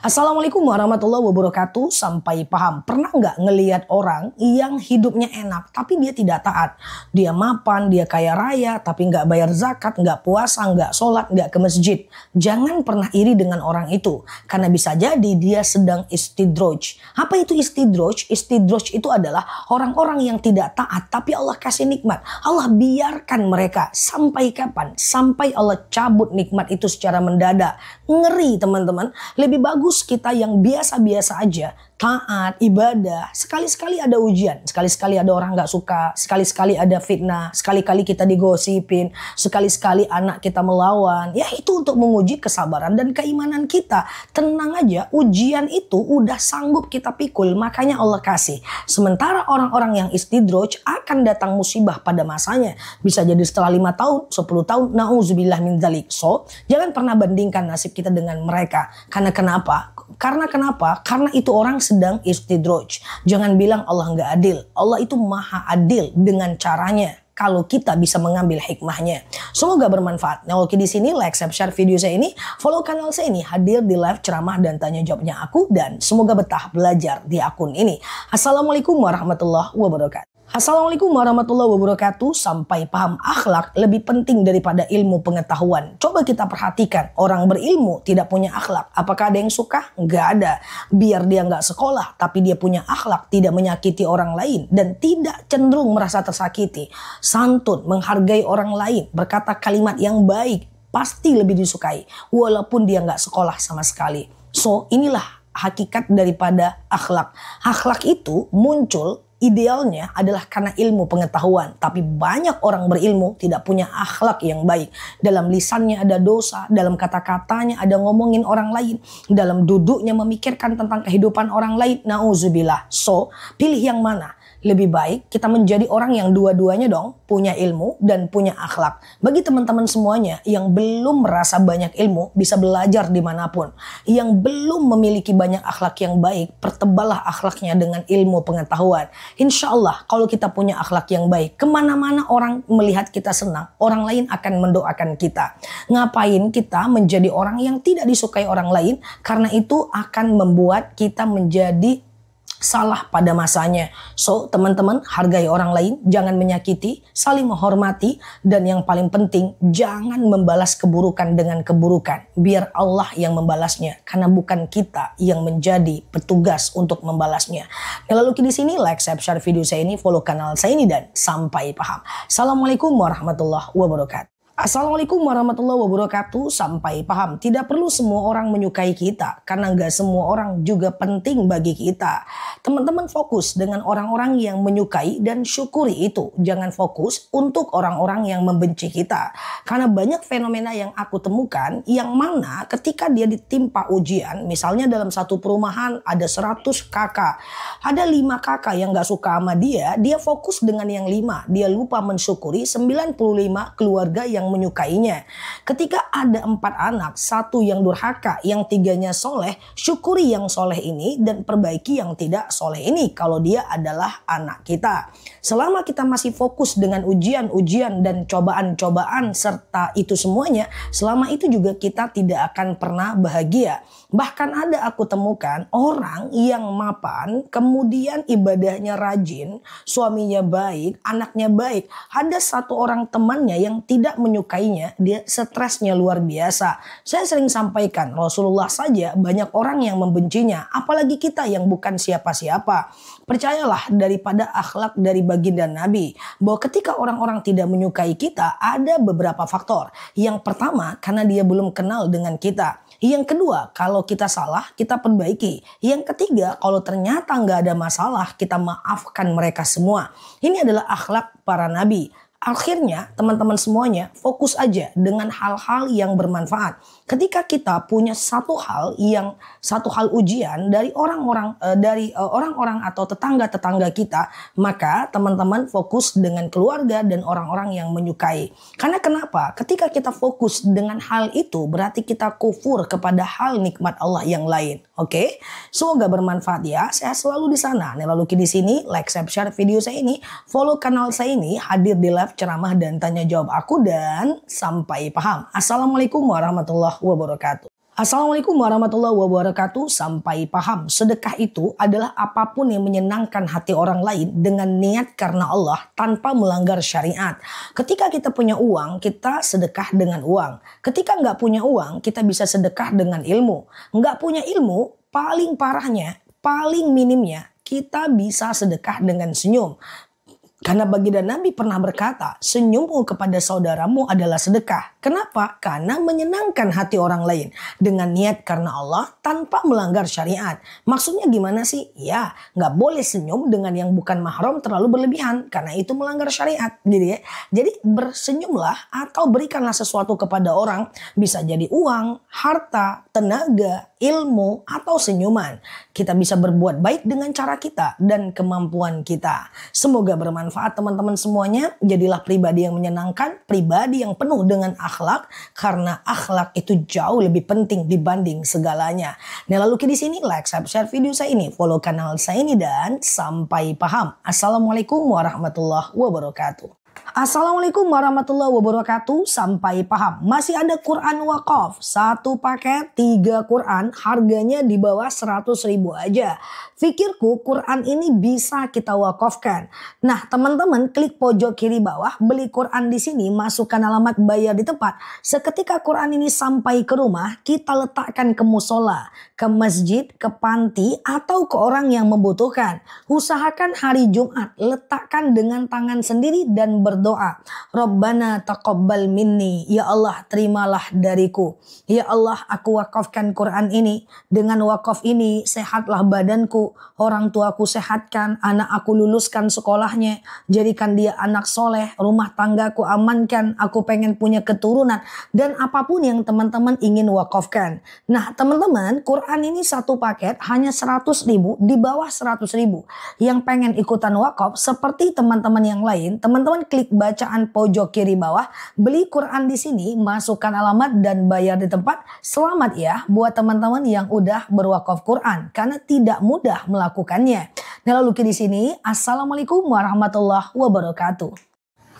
Assalamualaikum warahmatullahi wabarakatuh. Sampai paham. Pernah nggak ngelihat orang yang hidupnya enak tapi dia tidak taat? Dia mapan, dia kaya raya tapi nggak bayar zakat, nggak puasa, nggak sholat, nggak ke masjid. Jangan pernah iri dengan orang itu. Karena bisa jadi dia sedang istidroj. Apa itu istidroj? Istidroj itu adalah orang-orang yang tidak taat tapi Allah kasih nikmat. Allah biarkan mereka. Sampai kapan? Sampai Allah cabut nikmat itu secara mendadak. Ngeri teman-teman. Lebih bagus kita yang biasa-biasa aja, taat, ibadah, sekali-sekali ada ujian, sekali-sekali ada orang gak suka, sekali-sekali ada fitnah, sekali-kali kita digosipin, sekali-sekali anak kita melawan. Ya itu untuk menguji kesabaran dan keimanan kita. Tenang aja, ujian itu udah sanggup kita pikul, makanya Allah kasih. Sementara orang-orang yang istidroj akan datang musibah pada masanya. Bisa jadi setelah 5 tahun, 10 tahun, na'udzubillah min dzalik. So, jangan pernah bandingkan nasib kita dengan mereka. Karena kenapa? Karena itu orang sedang istidroj. Jangan bilang Allah nggak adil. Allah itu maha adil dengan caranya. Kalau kita bisa mengambil hikmahnya. Semoga bermanfaat. Nah, oke di sini like, share video saya ini, follow kanal saya ini, hadir di live ceramah dan tanya jawabnya aku, dan semoga betah belajar di akun ini. Assalamualaikum warahmatullahi wabarakatuh. Assalamualaikum warahmatullahi wabarakatuh. Sampai paham, akhlak lebih penting daripada ilmu pengetahuan. Coba kita perhatikan, orang berilmu tidak punya akhlak. Apakah ada yang suka? Nggak ada. Biar dia nggak sekolah, tapi dia punya akhlak, tidak menyakiti orang lain, dan tidak cenderung merasa tersakiti. Santun, menghargai orang lain, berkata kalimat yang baik, pasti lebih disukai. Walaupun dia nggak sekolah sama sekali. So, inilah hakikat daripada akhlak. Akhlak itu muncul idealnya adalah karena ilmu pengetahuan. Tapi banyak orang berilmu tidak punya akhlak yang baik. Dalam lisannya ada dosa, dalam kata-katanya ada ngomongin orang lain, dalam duduknya memikirkan tentang kehidupan orang lain. Na'udzubillah. So, pilih yang mana? Lebih baik kita menjadi orang yang dua-duanya dong, punya ilmu dan punya akhlak. Bagi teman-teman semuanya yang belum merasa banyak ilmu, bisa belajar dimanapun. Yang belum memiliki banyak akhlak yang baik, perteballah akhlaknya dengan ilmu pengetahuan. Insya Allah kalau kita punya akhlak yang baik, kemana-mana orang melihat kita senang, orang lain akan mendoakan kita. Ngapain kita menjadi orang yang tidak disukai orang lain? Karena itu akan membuat kita menjadi salah pada masanya. So, teman-teman, hargai orang lain, jangan menyakiti, saling menghormati, dan yang paling penting, jangan membalas keburukan dengan keburukan. Biar Allah yang membalasnya, karena bukan kita yang menjadi petugas untuk membalasnya. Nah, lalu di sini like, share video saya ini, follow kanal saya ini, dan sampai paham. Assalamualaikum warahmatullahi wabarakatuh. Assalamualaikum warahmatullahi wabarakatuh. Sampai paham. Tidak perlu semua orang menyukai kita, karena nggak semua orang juga penting bagi kita. Teman-teman fokus dengan orang-orang yang menyukai dan syukuri itu. Jangan fokus untuk orang-orang yang membenci kita. Karena banyak fenomena yang aku temukan, yang mana ketika dia ditimpa ujian, misalnya dalam satu perumahan ada 100 kakak. Ada 5 kakak yang nggak suka sama dia fokus dengan yang 5. Dia lupa mensyukuri 95 keluarga yang menyukainya. Ketika ada 4 anak, 1 yang durhaka, yang 3-nya soleh, syukuri yang soleh ini dan perbaiki yang tidak soleh ini kalau dia adalah anak kita. Selama kita masih fokus dengan ujian-ujian dan cobaan-cobaan serta itu semuanya, selama itu juga kita tidak akan pernah bahagia. Bahkan ada aku temukan orang yang mapan, kemudian ibadahnya rajin, suaminya baik, anaknya baik. Ada 1 orang temannya yang tidak menyukainya, dia stresnya luar biasa. Saya sering sampaikan, Rasulullah saja banyak orang yang membencinya, apalagi kita yang bukan siapa-siapa. Percayalah daripada akhlak dari baginda Nabi, bahwa ketika orang-orang tidak menyukai kita, ada beberapa faktor. Yang pertama, karena dia belum kenal dengan kita. Yang kedua, kalau kita salah, kita perbaiki. Yang ketiga, kalau ternyata nggak ada masalah, kita maafkan mereka semua. Ini adalah akhlak para nabi. Akhirnya teman-teman semuanya fokus aja dengan hal-hal yang bermanfaat. Ketika kita punya satu hal ujian dari orang-orang atau tetangga-tetangga kita, maka teman-teman fokus dengan keluarga dan orang-orang yang menyukai. Karena kenapa? Ketika kita fokus dengan hal itu, berarti kita kufur kepada hal nikmat Allah yang lain. Oke? Semoga bermanfaat ya. Saya selalu di sana. Nah, lalu di sini like, share video saya ini, follow kanal saya ini, hadir di live ceramah dan tanya jawab aku, dan sampai paham. Assalamualaikum warahmatullahi wabarakatuh. Assalamualaikum warahmatullahi wabarakatuh. Sampai paham, sedekah itu adalah apapun yang menyenangkan hati orang lain dengan niat karena Allah tanpa melanggar syariat. Ketika kita punya uang, kita sedekah dengan uang. Ketika nggak punya uang, kita bisa sedekah dengan ilmu. Nggak punya ilmu, paling parahnya, paling minimnya, kita bisa sedekah dengan senyum. Karena baginda Nabi pernah berkata, senyummu kepada saudaramu adalah sedekah. Kenapa? Karena menyenangkan hati orang lain. Dengan niat karena Allah tanpa melanggar syariat. Maksudnya gimana sih? Ya, nggak boleh senyum dengan yang bukan mahram terlalu berlebihan. Karena itu melanggar syariat. Jadi bersenyumlah atau berikanlah sesuatu kepada orang. Bisa jadi uang, harta, tenaga, ilmu, atau senyuman. Kita bisa berbuat baik dengan cara kita dan kemampuan kita. Semoga bermanfaat teman-teman semuanya. Jadilah pribadi yang menyenangkan, pribadi yang penuh dengan akhlak, karena akhlak itu jauh lebih penting dibanding segalanya. Nah, lalu di sini like, share video saya ini, follow kanal saya ini, dan sampai paham. Assalamualaikum warahmatullahi wabarakatuh. Assalamualaikum warahmatullahi wabarakatuh. Sampai paham. Masih ada Quran wakaf. Satu paket 3 Quran harganya di bawah 100.000 aja. Fikirku Quran ini bisa kita wakafkan. Nah, teman-teman klik pojok kiri bawah, beli Quran di sini, masukkan alamat bayar di tempat. Seketika Quran ini sampai ke rumah, kita letakkan ke musola, ke masjid, ke panti, atau ke orang yang membutuhkan. Usahakan hari Jumat, letakkan dengan tangan sendiri dan berdoa. Rabbana taqabbal minni, ya Allah terimalah dariku. Ya Allah, aku wakafkan Quran ini. Dengan wakaf ini sehatlah badanku, orang tuaku sehatkan, anak aku luluskan sekolahnya, jadikan dia anak soleh, rumah tanggaku amankan, aku pengen punya keturunan, dan apapun yang teman-teman ingin wakafkan. Nah, teman-teman, Quran ini satu paket hanya 100.000, di bawah 100.000. Yang pengen ikutan wakaf seperti teman-teman yang lain, teman-teman klik bacaan pojok kiri bawah, beli Quran di sini, masukkan alamat dan bayar di tempat. Selamat ya buat teman-teman yang udah berwakaf Quran, karena tidak mudah melakukannya. Nah, lalu di sini, assalamualaikum warahmatullahi wabarakatuh.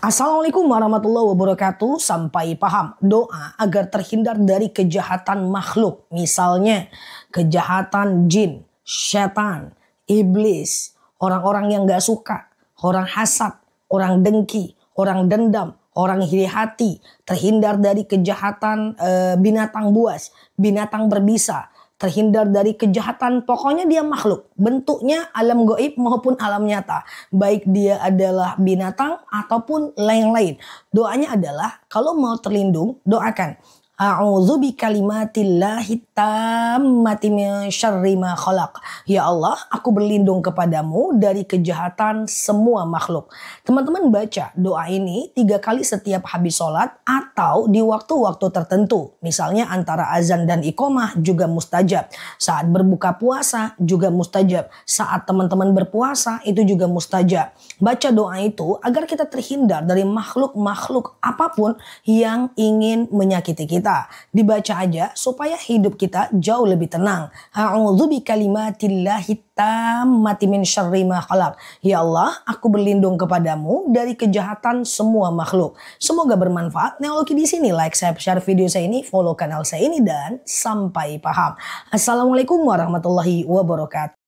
Assalamualaikum warahmatullahi wabarakatuh. Sampai paham. Doa agar terhindar dari kejahatan makhluk. Misalnya kejahatan jin, setan, iblis, orang-orang yang gak suka, orang hasad, orang dengki, orang dendam, orang iri hati. Terhindar dari kejahatan binatang buas, binatang berbisa. Terhindar dari kejahatan, pokoknya dia makhluk. Bentuknya alam gaib maupun alam nyata. Baik dia adalah binatang ataupun lain-lain. Doanya adalah kalau mau terlindung, doakan. A'udzu bikalimatillahi tammati min syarri ma khalaq. Ya Allah, aku berlindung kepadamu dari kejahatan semua makhluk. Teman-teman baca doa ini 3 kali setiap habis sholat atau di waktu-waktu tertentu. Misalnya antara azan dan iqomah juga mustajab. Saat berbuka puasa juga mustajab. Saat teman-teman berpuasa itu juga mustajab. Baca doa itu agar kita terhindar dari makhluk-makhluk apapun yang ingin menyakiti kita. Dibaca aja supaya hidup kita jauh lebih tenang. A'udzu bikalimatillahi tammati min syarri ma khalaq. Ya Allah, aku berlindung kepadamu dari kejahatan semua makhluk. Semoga bermanfaat. Nah, oke di sini like, share video saya ini, follow kanal saya ini, dan sampai paham. Assalamualaikum warahmatullahi wabarakatuh.